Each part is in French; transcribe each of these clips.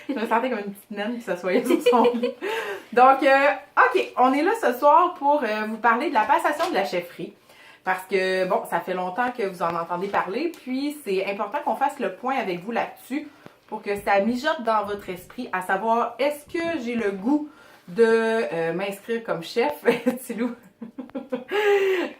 Je me sentais comme une petite naine qui s'assoyait sur son lit. Donc, OK, on est là ce soir pour vous parler de la passation de la chefferie. Parce que, bon, ça fait longtemps que vous en entendez parler, puis c'est important qu'on fasse le point avec vous là-dessus pour que ça mijote dans votre esprit, à savoir, est-ce que j'ai le goût de m'inscrire comme chef? Tilou.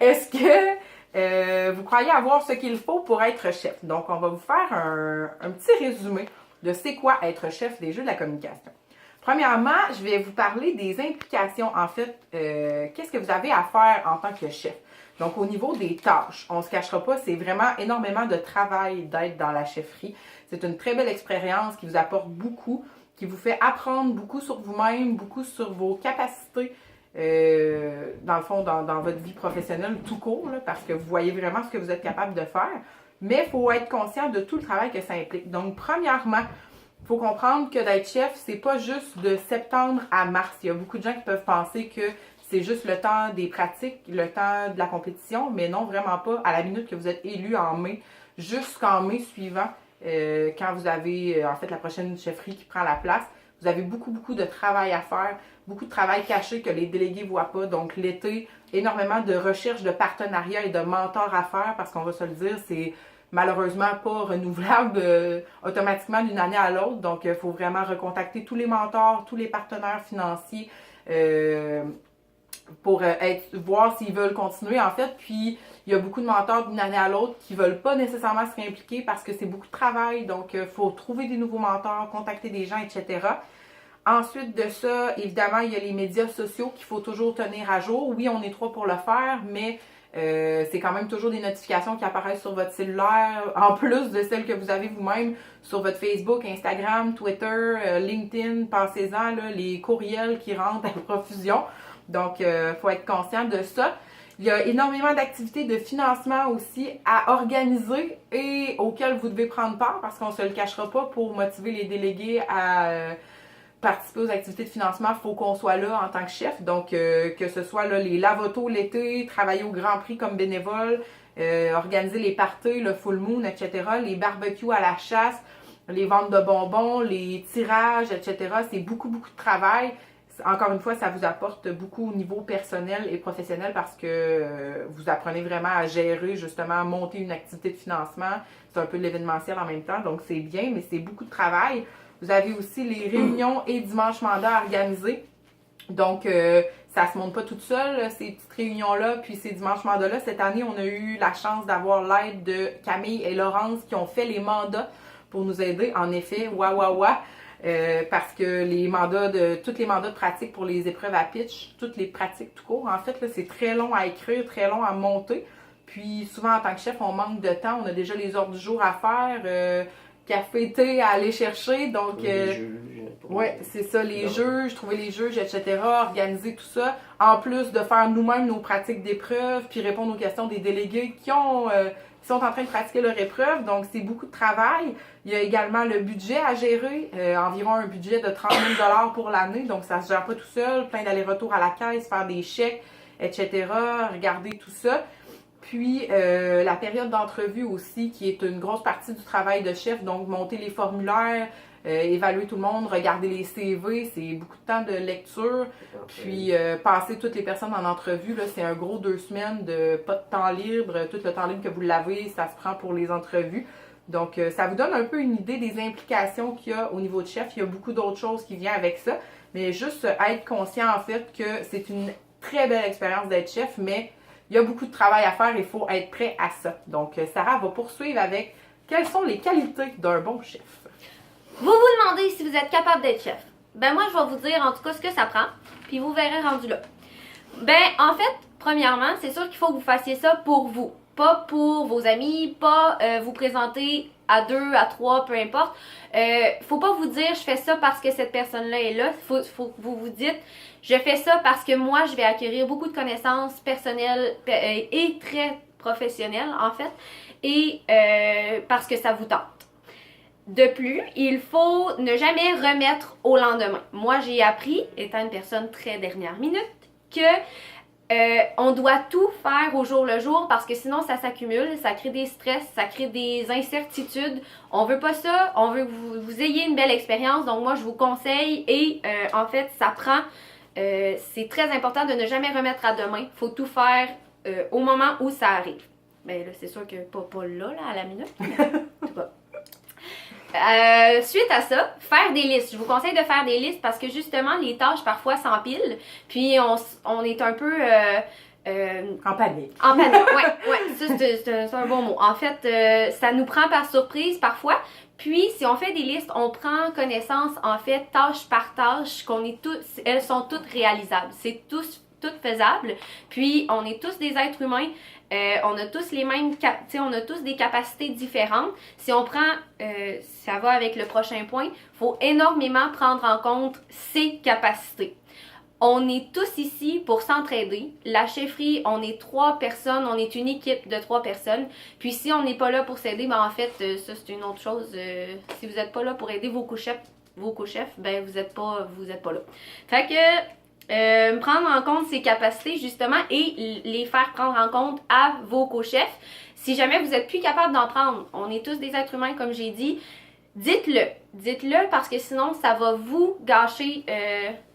Est-ce que vous croyez avoir ce qu'il faut pour être chef? Donc, on va vous faire un petit résumé de c'est quoi être chef des jeux de la communication. Premièrement, je vais vous parler des implications, en fait, qu'est-ce que vous avez à faire en tant que chef. Donc, au niveau des tâches, on ne se cachera pas, c'est vraiment énormément de travail d'être dans la chefferie. C'est une très belle expérience qui vous apporte beaucoup, qui vous fait apprendre beaucoup sur vous-même, beaucoup sur vos capacités, dans le fond, dans votre vie professionnelle tout court, là, parce que vous voyez vraiment ce que vous êtes capable de faire. Mais il faut être conscient de tout le travail que ça implique. Donc, premièrement, il faut comprendre que d'être chef, c'est pas juste de septembre à mars. Il y a beaucoup de gens qui peuvent penser que c'est juste le temps des pratiques, le temps de la compétition, mais non, vraiment pas. À la minute que vous êtes élu en mai, jusqu'en mai suivant, quand vous avez en fait la prochaine chefferie qui prend la place, vous avez beaucoup de travail à faire, beaucoup de travail caché que les délégués ne voient pas. Donc l'été, énormément de recherche de partenariats et de mentors à faire, parce qu'on va se le dire, c'est malheureusement pas renouvelable automatiquement d'une année à l'autre. Donc il faut vraiment recontacter tous les mentors, tous les partenaires financiers, pour voir s'ils veulent continuer en fait. Puis il y a beaucoup de mentors d'une année à l'autre qui veulent pas nécessairement se réimpliquer parce que c'est beaucoup de travail. Donc il faut trouver des nouveaux mentors, contacter des gens, etc. Ensuite de ça, évidemment, il y a les médias sociaux qu'il faut toujours tenir à jour. Oui, on est trois pour le faire, mais c'est quand même toujours des notifications qui apparaissent sur votre cellulaire, en plus de celles que vous avez vous-même sur votre Facebook, Instagram, Twitter, LinkedIn. Pensez-en, là, les courriels qui rentrent à profusion. Donc, il faut être conscient de ça. Il y a énormément d'activités de financement aussi à organiser et auxquelles vous devez prendre part parce qu'on ne se le cachera pas pour motiver les délégués à participer aux activités de financement. Il faut qu'on soit là en tant que chef. Donc, que ce soit là, les lavotos l'été, travailler au Grand Prix comme bénévole, organiser les parties, le full moon, etc., les barbecues à la chasse, les ventes de bonbons, les tirages, etc. C'est beaucoup de travail. Encore une fois, ça vous apporte beaucoup au niveau personnel et professionnel parce que vous apprenez vraiment à gérer, justement, monter une activité de financement. C'est un peu de l'événementiel en même temps, donc c'est bien, mais c'est beaucoup de travail. Vous avez aussi les réunions et dimanche mandat à organiser. Donc, ça se monte pas toute seule, ces petites réunions-là, puis ces dimanches mandats-là. Cette année, on a eu la chance d'avoir l'aide de Camille et Laurence qui ont fait les mandats pour nous aider. En effet, parce que tous les mandats de pratique pour les épreuves à pitch, toutes les pratiques tout court, en fait, là, c'est très long à écrire, très long à monter. Puis souvent, en tant que chef, on manque de temps. On a déjà les ordres du jour à faire, café, thé à aller chercher. Donc, ouais, c'est ça, les juges, trouver les juges, etc., organiser tout ça. En plus de faire nous-mêmes nos pratiques d'épreuves, puis répondre aux questions des délégués qui sont en train de pratiquer leur épreuve. Donc, c'est beaucoup de travail. Il y a également le budget à gérer, environ un budget de 30 000 $ pour l'année. Donc, ça ne se gère pas tout seul. Plein d'allers-retours à la caisse, faire des chèques, etc., regarder tout ça. Puis, la période d'entrevue aussi, qui est une grosse partie du travail de chef. Donc, monter les formulaires, évaluer tout le monde, regarder les CV, c'est beaucoup de temps de lecture. Puis, passer toutes les personnes en entrevue, là, c'est un gros 2 semaines de pas de temps libre. Tout le temps libre que vous l'avez, ça se prend pour les entrevues. Donc, ça vous donne un peu une idée des implications qu'il y a au niveau de chef. Il y a beaucoup d'autres choses qui viennent avec ça. Mais juste être conscient, en fait, que c'est une très belle expérience d'être chef, mais il y a beaucoup de travail à faire et il faut être prêt à ça. Donc, Sarah va poursuivre avec quelles sont les qualités d'un bon chef. Vous vous demandez si vous êtes capable d'être chef. Ben moi, je vais vous dire en tout cas ce que ça prend, puis vous verrez rendu là. Ben, en fait, premièrement, c'est sûr qu'il faut que vous fassiez ça pour vous. Pas pour vos amis, pas vous présenter à 2, à 3, peu importe. Faut pas vous dire je fais ça parce que cette personne-là est là. Faut que vous vous dites je fais ça parce que moi je vais acquérir beaucoup de connaissances personnelles et très professionnelles en fait. Et parce que ça vous tente. De plus, il faut ne jamais remettre au lendemain. Moi j'ai appris, étant une personne très dernière minute, que On doit tout faire au jour le jour parce que sinon ça s'accumule, ça crée des stress, ça crée des incertitudes. On veut pas ça, on veut que vous ayez une belle expérience, donc moi je vous conseille et en fait ça prend, c'est très important de ne jamais remettre à demain, faut tout faire au moment où ça arrive. Ben là c'est sûr que pas là à la minute, mais en tout cas. Suite à ça, faire des listes. Je vous conseille de faire des listes parce que justement, les tâches parfois s'empilent, puis on est un peu... En panique. En panique, ouais, ça c'est un bon mot. En fait, ça nous prend par surprise parfois. Puis, si on fait des listes, on prend connaissance, en fait, tâche par tâche, elles sont toutes réalisables. C'est toutes faisables. Puis, on est tous des êtres humains. On a tous les mêmes, on a tous des capacités différentes. Si on prend, ça va avec le prochain point, il faut énormément prendre en compte ses capacités. On est tous ici pour s'entraider. La chefferie, on est 3 personnes, on est une équipe de 3 personnes. Puis si on n'est pas là pour s'aider, ben en fait, ça c'est une autre chose. Si vous n'êtes pas là pour aider vos co-chefs, ben vous êtes pas là. Fait que prendre en compte ses capacités justement et les faire prendre en compte à vos co-chefs. Si jamais vous n'êtes plus capable d'en prendre, on est tous des êtres humains comme j'ai dit, dites-le parce que sinon ça va vous gâcher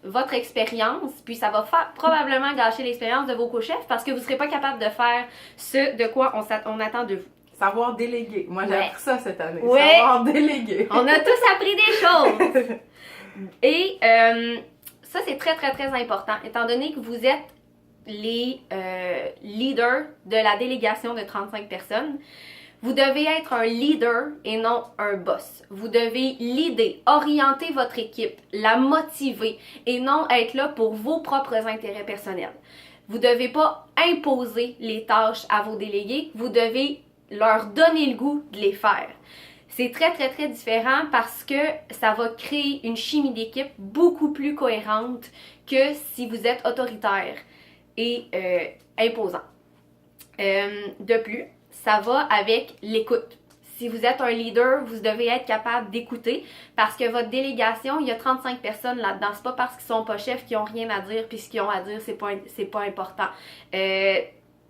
votre expérience, puis ça va probablement gâcher l'expérience de vos co-chefs parce que vous ne serez pas capable de faire ce de quoi on attend de vous. Savoir déléguer. Moi, j'ai appris ça cette année. Ouais. Savoir déléguer. On a tous appris des choses. Et ça, c'est très, très, très important, étant donné que vous êtes les leaders de la délégation de 35 personnes. Vous devez être un leader et non un boss. Vous devez leader, orienter votre équipe, la motiver et non être là pour vos propres intérêts personnels. Vous ne devez pas imposer les tâches à vos délégués, vous devez leur donner le goût de les faire. C'est très, très, très différent parce que ça va créer une chimie d'équipe beaucoup plus cohérente que si vous êtes autoritaire et imposant. De plus, ça va avec l'écoute. Si vous êtes un leader, vous devez être capable d'écouter parce que votre délégation, il y a 35 personnes là-dedans. C'est pas parce qu'ils sont pas chefs qu'ils ont rien à dire puis ce qu'ils ont à dire, c'est pas important.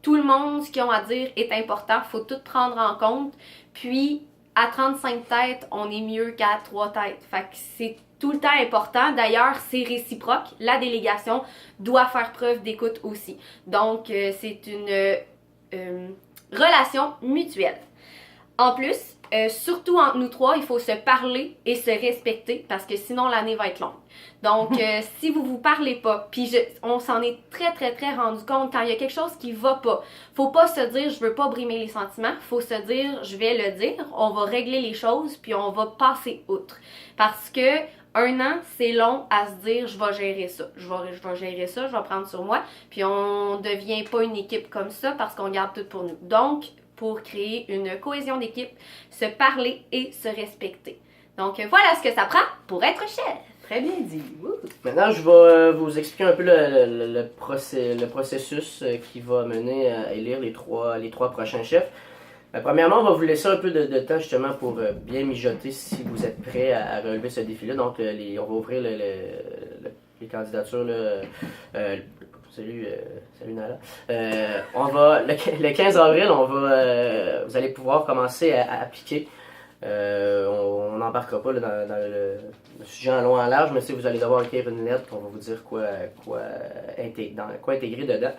Tout le monde, ce qu'ils ont à dire est important. Faut tout prendre en compte. Puis, à 35 têtes, on est mieux qu'à 3 têtes. Fait que c'est tout le temps important. D'ailleurs, c'est réciproque. La délégation doit faire preuve d'écoute aussi. Donc, c'est une relation mutuelle. En plus, surtout entre nous 3, il faut se parler et se respecter parce que sinon l'année va être longue. Donc, si vous vous parlez pas, puis on s'en est très très très rendu compte quand il y a quelque chose qui va pas. Faut pas se dire je veux pas brimer les sentiments, faut se dire je vais le dire, on va régler les choses puis on va passer outre. Parce que 1 an, c'est long à se dire je vais gérer ça, je vais gérer ça, je vais prendre sur moi, puis on devient pas une équipe comme ça parce qu'on garde tout pour nous. Donc, pour créer une cohésion d'équipe, se parler et se respecter. Donc, voilà ce que ça prend pour être chef. Très bien dit. Maintenant, je vais vous expliquer un peu le processus qui va mener à élire les trois prochains chefs. Premièrement, on va vous laisser un peu de temps justement pour bien mijoter si vous êtes prêts à relever ce défi-là. Donc, on va ouvrir les candidatures. Salut Nala. Le 15 avril, vous allez pouvoir commencer à appliquer. On n'embarquera pas là, dans le sujet en long et en large, mais si vous allez devoir écrire une lettre, on va vous dire quoi intégrer dedans.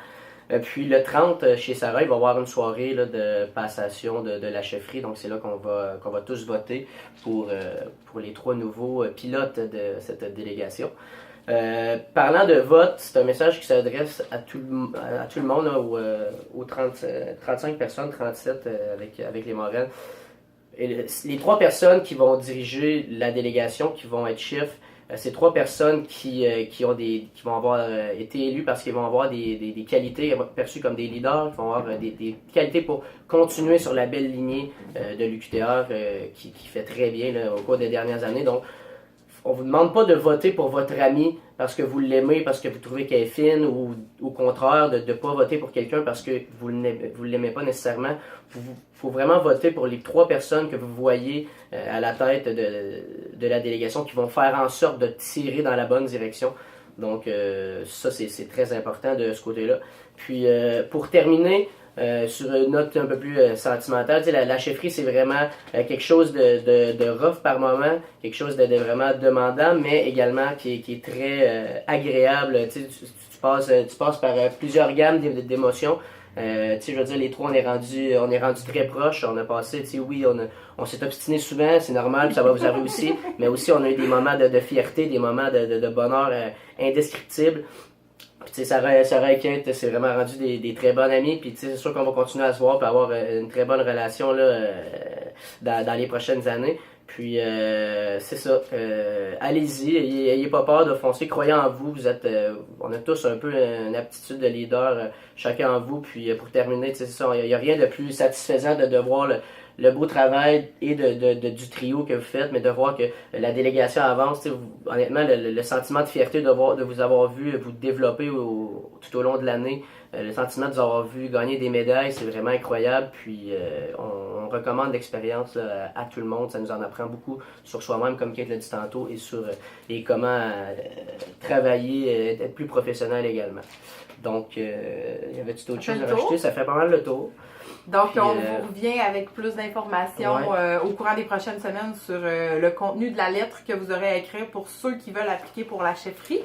Puis le 30, chez Sarah, il va y avoir une soirée là, de passation de la chefferie. Donc c'est là qu'on va tous voter pour les 3 nouveaux pilotes de cette délégation. Parlant de vote, c'est un message qui s'adresse à tout le monde, là, aux 35 personnes, 37 avec les Morennes. Et les 3 personnes qui vont diriger la délégation, qui vont être chefs, c'est 3 personnes qui vont avoir été élues parce qu'ils vont avoir des qualités perçues comme des leaders, qui vont avoir des qualités pour continuer sur la belle lignée de l'UQTR qui fait très bien là, au cours des dernières années. Donc, on vous demande pas de voter pour votre ami parce que vous l'aimez, parce que vous trouvez qu'elle est fine, ou au contraire, de ne pas voter pour quelqu'un parce que vous ne l'aimez pas nécessairement. Il faut vraiment voter pour les 3 personnes que vous voyez à la tête de la délégation qui vont faire en sorte de tirer dans la bonne direction. Donc, ça, c'est très important de ce côté-là. Puis, pour terminer, sur une note un peu plus sentimentale, la chefferie, c'est vraiment quelque chose de rough par moment, quelque chose de vraiment demandant, mais également qui est très agréable. Tu passes par plusieurs gammes d'émotions. Je veux dire, les trois, on est rendu très proches. On a passé, oui, on s'est obstiné souvent, c'est normal, ça va vous arriver aussi, mais aussi on a eu des moments de fierté, des moments de bonheur indescriptibles. Puis, Sarah et Kate, c'est vraiment rendu des très bonnes amies. Puis, c'est sûr qu'on va continuer à se voir et avoir une très bonne relation là, dans les prochaines années. Puis, c'est ça. Allez-y, ayez pas peur de foncer. Croyez en vous. On a tous un peu une aptitude de leader, chacun en vous. Puis, pour terminer, c'est ça. Il n'y a rien de plus satisfaisant de voir le beau travail et du trio que vous faites, mais de voir que la délégation avance. Honnêtement, le sentiment de fierté de vous avoir vu vous développer tout au long de l'année, le sentiment de vous avoir vu gagner des médailles, c'est vraiment incroyable. Puis on recommande l'expérience à tout le monde. Ça nous en apprend beaucoup sur soi-même, comme Kate l'a dit tantôt, et sur comment travailler, être plus professionnel également. Donc, y avait-tu d'autres choses à rajouter? Ça fait pas mal le tour. Donc, on vous revient avec plus d'informations au courant des prochaines semaines sur le contenu de la lettre que vous aurez à écrire pour ceux qui veulent appliquer pour la chefferie.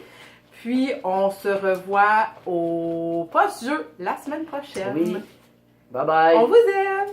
Puis, on se revoit au post-jeu la semaine prochaine. Oui. Bye bye. On vous aime!